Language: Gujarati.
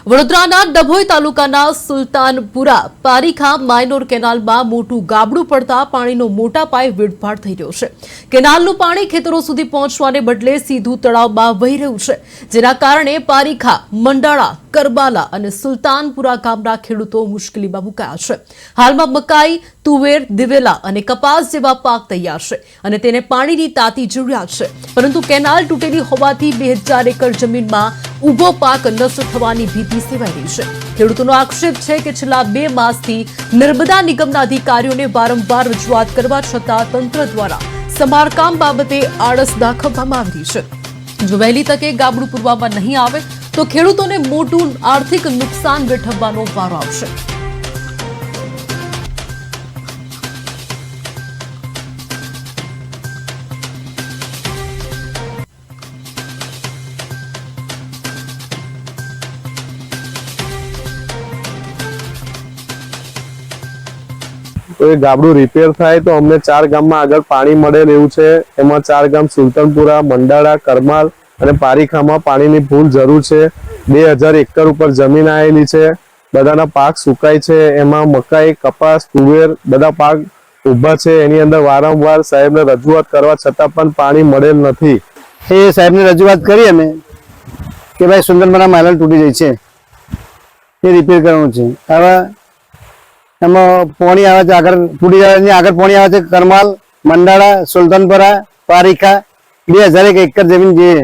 વડોદરાના ડભોઈ તાલુકાના સુલતાનપુરા પારીખા માઇનોર કેનાલમાં મોટું ગાબડું પડતા પાણીનો મોટા પાયે વેડફાટ થઈ રહ્યો છે। કેનાલનું પાણી ખેતરો સુધી પહોંચવાને બદલે સીધું તળાવમાં વહી રહ્યું છે, જેના કારણે પારીખા, મંડાળા, કરબાલા અને સુલતાનપુરા ગામના ખેડૂતો મુશ્કેલીમાં મુકાયા છે। હાલમાં મકાઈ, તુવેર, દિવેલા અને કપાસ જેવા પાક તૈયાર છે અને તેને પાણીની તાતી જરૂરિયાત છે, પરંતુ કેનાલ તૂટેલી હોવાથી 2000 એકર જમીનમાં ઉભો પાક નષ્ટ થવાની ભીતિ સેવાઈ રહી છે। ખેડૂતોનો આક્ષેપ છે કે છેલ્લા 2 માસથી નર્મદા નિગમના અધિકારીઓને વારંવાર રજૂઆત કરવા છતાં તંત્ર દ્વારા સમારકામ બાબતે આળસ દાખવવામાં આવી રહી છે। જો વહેલી તકે ગાબડું પૂરવામાં નહીં આવે તો ખેડૂતોને મોટું આર્થિક નુકસાન વેઠવવાનો વારો આવશે। तो ये गाबड़ू रिपेर थाय तो अमने 4 गाम में आगळ पाणी मळे एवुं छे। एमां 4 गाम सुलतानपुरा, मंडाळा, करमाल अने पारीखामां पाणीनी फूल जरूर छे। 2000 एकड़ उपर जमीन आवेली छे। बधाना पाक सुकाय छे। एमां मकाई, कपास, तुवेर बधा पाक उभा छे। एनी अंदर वारंवार साहेबने रजूआत करवा छतां पण पाणी मळेल नथी। ए साहेबने रजूआत करी अमे के भाई सुंदरपरा माइनर तूटी जाय छे, ए रिपेर करवानुं छे। हवे एमां पाणी आवे छे, आगळ तूटी जाय छे, आगळ पाणी आवे छे करमाल, मंडाळा, सुलतानपुरा, पारीखा 2000 एकड़ जमीन जे